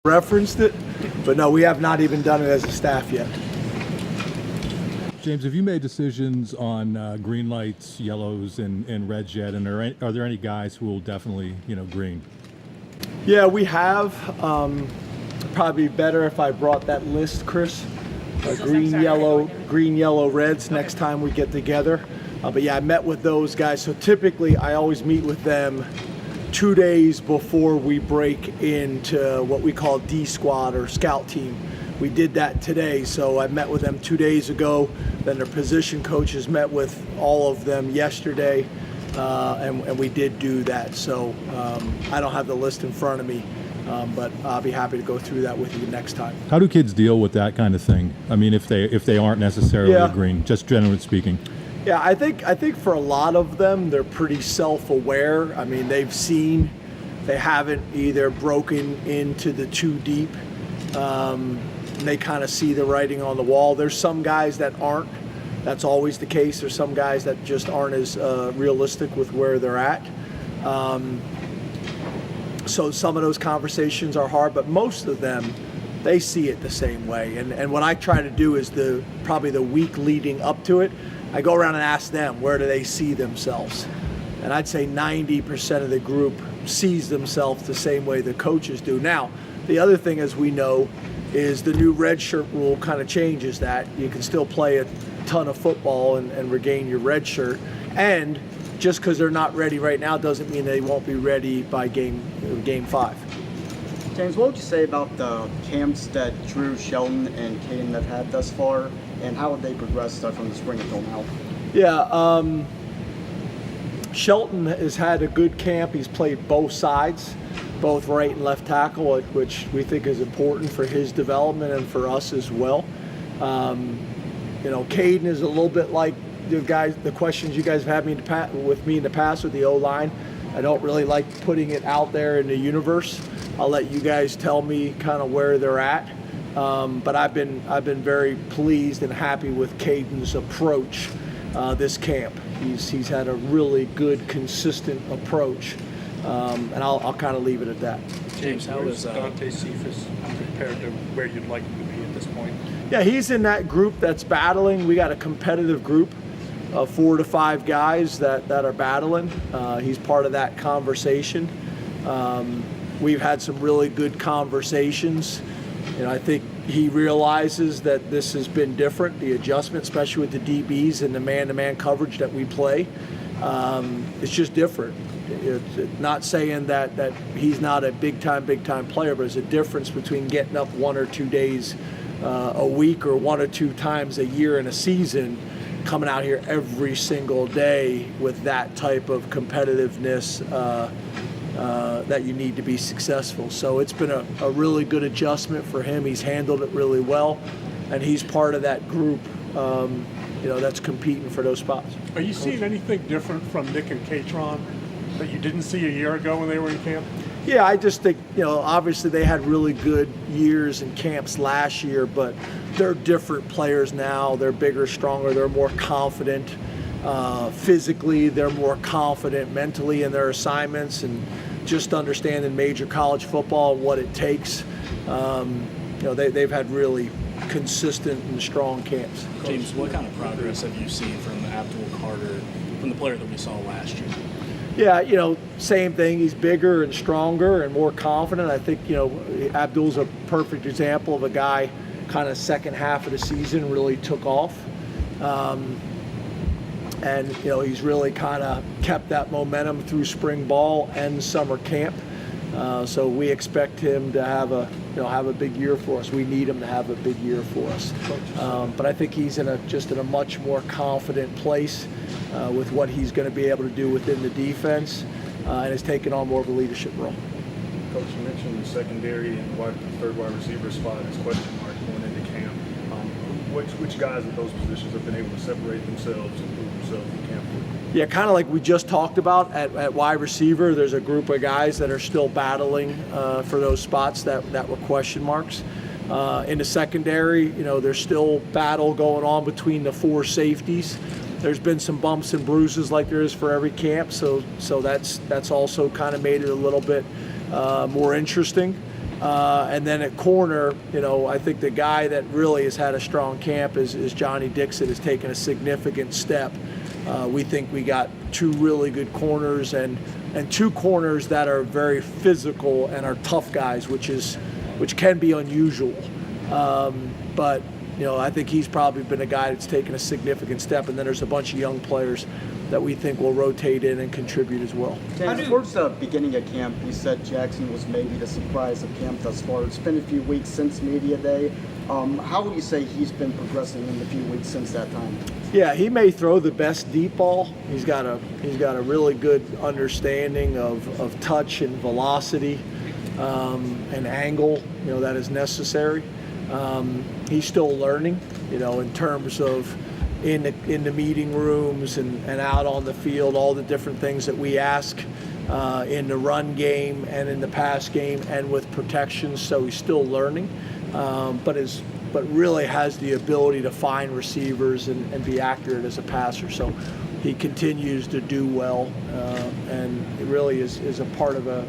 referenced it, but no, we have not even done it as a staff yet. James, have you made decisions on green lights, yellows, and reds yet? And are there any guys who will definitely, green? Yeah, we have. Probably better if I brought that list, Chris. Green, yellow, reds next time we get together. But yeah, I met with those guys. So typically, I always meet with them 2 days before we break into what we call D squad or scout team. We did that today, so I met with them 2 days ago. Then their position coaches met with all of them yesterday, and we did do that. So I don't have the list in front of me, but I'll be happy to go through that with you next time. How do kids deal with that kind of thing? I mean, if they aren't necessarily agreeing, just generally speaking. Yeah, I think for a lot of them, they're pretty self-aware. I mean, they haven't either broken into the too deep. They kind of see the writing on the wall. There's some guys that aren't. That's always the case. There's some guys that just aren't as realistic with where they're at. So some of those conversations are hard, but most of them, they see it the same way. And what I try to do is probably the week leading up to it, I go around and ask them, where do they see themselves? And I'd say 90% of the group sees themselves the same way the coaches do. Now, the other thing, as we know, is the new red shirt rule kind of changes that. You can still play a ton of football and regain your red shirt. And just because they're not ready right now doesn't mean they won't be ready by game 5. James, what would you say about the camps that Drew, Shelton, and Caden have had thus far, and how would they progress from the spring until now? Yeah, Shelton has had a good camp. He's played both sides, both right and left tackle, which we think is important for his development and for us as well. Caden is a little bit like the questions you guys have had with me in the past with the O-line. I don't really like putting it out there in the universe. I'll let you guys tell me kind of where they're at. But I've been very pleased and happy with Caden's approach this camp. He's had a really good, consistent approach, and I'll kind of leave it at that. James, how is Dante Cephas compared to where you'd like him to be at this point? Yeah, he's in that group that's battling. We got a competitive group of 4 to 5 guys that are battling. He's part of that conversation. We've had some really good conversations. I think he realizes that this has been different, the adjustment, especially with the DBs and the man-to-man coverage that we play. It's just different. It's not saying that he's not a big-time player, but there's a difference between getting up 1 or 2 days a week or 1 or 2 times a year in a season, coming out here every single day with that type of competitiveness that you need to be successful. So it's been a really good adjustment for him. He's handled it really well, and he's part of that group that's competing for those spots. Are you seeing anything different from Nick and Katron that you didn't see a year ago when they were in camp? Yeah, I just think, obviously they had really good years in camps last year, but they're different players now. They're bigger, stronger, they're more confident. Physically, they're more confident mentally in their assignments and just understanding major college football and what it takes. They've had really consistent and strong camps. James, what kind of progress have you seen from Abdul Carter, from the player that we saw last year? Yeah, same thing. He's bigger and stronger and more confident. I think, Abdul's a perfect example of a guy kind of second half of the season really took off. And he's really kind of kept that momentum through spring ball and summer camp. So we expect him to have a big year for us. We need him to have a big year for us. But I think he's in a much more confident place with what he's going to be able to do within the defense, and has taken on more of a leadership role. Coach, you mentioned the secondary and third wide receiver spot as question mark going into camp. Which guys at those positions have been able to separate themselves and prove themselves in camp? Yeah, kind of like we just talked about at wide receiver, there's a group of guys that are still battling for those spots that were question marks. In the secondary, there's still battle going on between the 4 safeties. There's been some bumps and bruises like there is for every camp, so that's also kind of made it a little bit more interesting. And then at corner, I think the guy that really has had a strong camp is Johnny Dixon, has taken a significant step. We think we got two really good corners and two corners that are very physical and are tough guys, which can be unusual. But I think he's probably been a guy that's taken a significant step. And then there's a bunch of young players that we think will rotate in and contribute as well. James, towards the beginning of camp, you said Jackson was maybe the surprise of camp thus far. It's been a few weeks since media day. How would you say he's been progressing in the few weeks since that time? Yeah, he may throw the best deep ball. He's got a really good understanding of touch and velocity and angle, that is necessary. He's still learning, in terms of in the meeting rooms and out on the field, all the different things that we ask in the run game and in the pass game and with protection. So he's still learning, but really has the ability to find receivers and be accurate as a passer. So he continues to do well, and it really is a part of a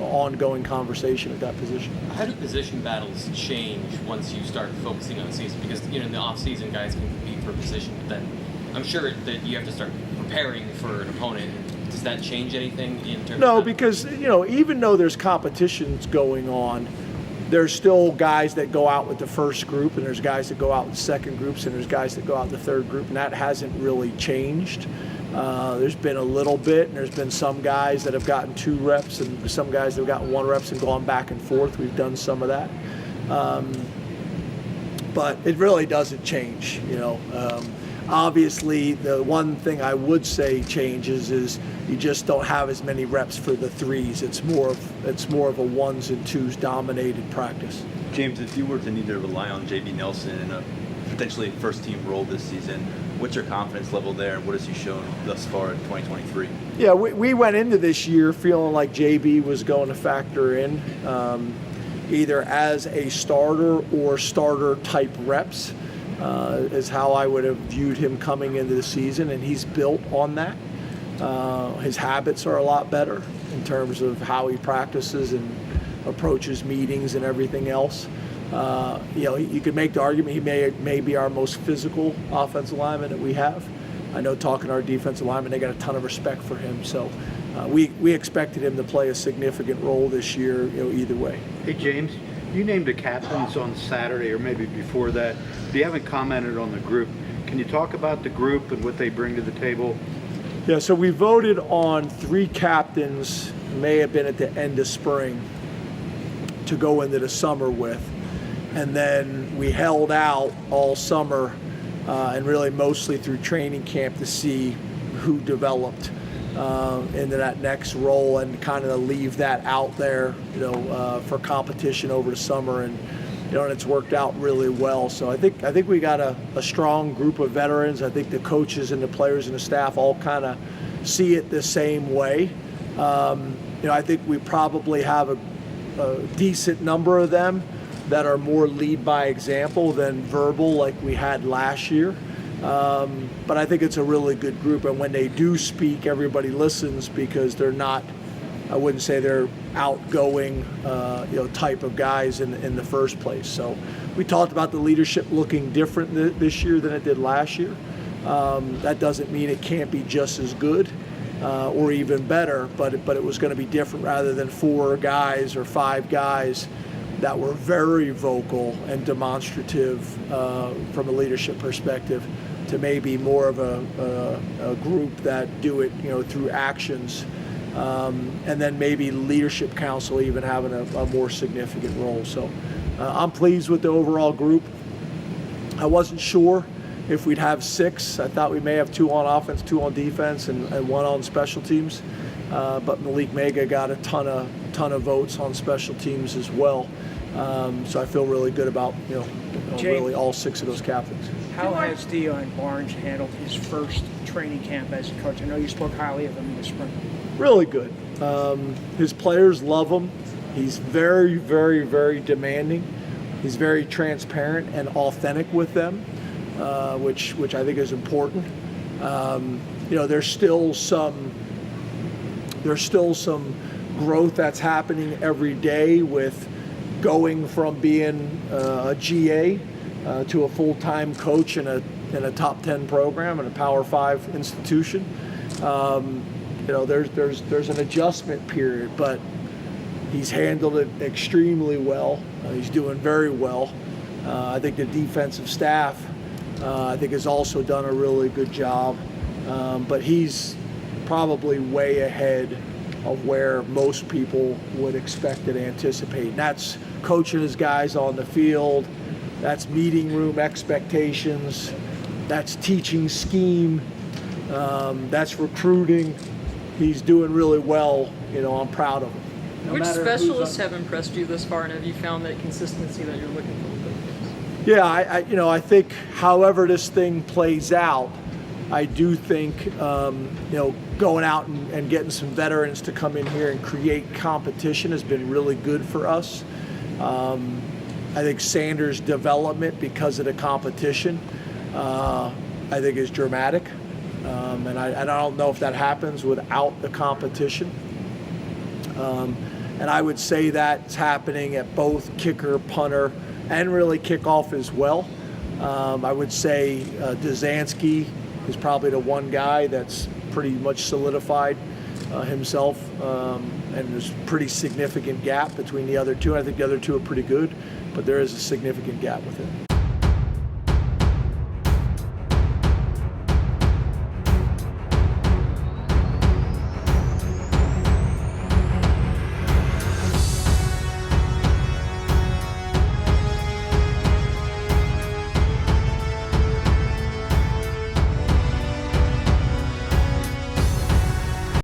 ongoing conversation at that position. How do position battles change once you start focusing on the season? Because in the off season, guys can compete for position, but then I'm sure that you have to start preparing for an opponent. Does that change anything in terms? No, of because even though there's competitions going on, there's still guys that go out with the first group, and there's guys that go out with second groups, and there's guys that go out with the third group, and that hasn't really changed. There's been a little bit, and there's been some guys that have gotten 2 reps, and some guys that have gotten 1 reps and gone back and forth. We've done some of that. But it really doesn't change, Obviously, the one thing I would say changes is you just don't have as many reps for the 3s. It's more of a 1s and 2s dominated practice. James, if you were to need to rely on JB Nelson in a potentially first-team role this season, what's your confidence level there, and what has he shown thus far in 2023? Yeah, we went into this year feeling like JB was going to factor in either as a starter or starter-type reps. Is how I would have viewed him coming into the season, and he's built on that. His habits are a lot better in terms of how he practices and approaches meetings and everything else. You could make the argument he may be our most physical offensive lineman that we have. I know talking to our defensive linemen, they got a ton of respect for him. So we expected him to play a significant role this year, either way. Hey, James, you named the captains on Saturday, or maybe before that. You haven't commented on the group. Can you talk about the group and what they bring to the table? Yeah, so we voted on 3 captains, may have been at the end of spring, to go into the summer with. And then we held out all summer and really mostly through training camp to see who developed into that next role and kind of leave that out there, for competition over the summer. And it's worked out really well. So I think we got a strong group of veterans. I think the coaches and the players and the staff all kind of see it the same way. I think we probably have a decent number of them that are more lead by example than verbal like we had last year. But I think it's a really good group, and when they do speak, everybody listens because they're not, I wouldn't say they're outgoing, type of guys in the first place. So we talked about the leadership looking different this year than it did last year. That doesn't mean it can't be just as good or even better, but it was going to be different rather than 4 guys or 5 guys that were very vocal and demonstrative from a leadership perspective to maybe more of a group that do it, through actions. And then maybe leadership council even having a more significant role. So I'm pleased with the overall group. I wasn't sure if we'd have 6. I thought we may have 2 on offense, 2 on defense, and 1 on special teams. But Malik Mega got a ton of votes on special teams as well. So I feel really good about really all 6 of those captains. How has Deion Barnes handled his first training camp as a coach? I know you spoke highly of him in the spring. Really good. His players love him. He's very, very, very demanding. He's very transparent and authentic with them, which I think is important. There's still some growth that's happening every day with going from being a GA to a full-time coach in a top 10 program in a Power 5 institution. There's an adjustment period, but he's handled it extremely well. He's doing very well. I think the defensive staff, I think, has also done a really good job. But he's probably way ahead of where most people would expect and anticipate. And that's coaching his guys on the field. That's meeting room expectations. That's teaching scheme. That's recruiting. He's doing really well. I'm proud of him. Which specialists have impressed you this far, and have you found that consistency that you're looking for with those? Yeah, I think however this thing plays out, I do think going out and getting some veterans to come in here and create competition has been really good for us. I think Sanders' development because of the competition, I think, is dramatic, and I don't know if that happens without the competition. And I would say that's happening at both kicker, punter, and really kickoff as well. I would say Dzansky is probably the one guy that's pretty much solidified himself, and there's a pretty significant gap between the other two. I think the other two are pretty good, but there is a significant gap with him.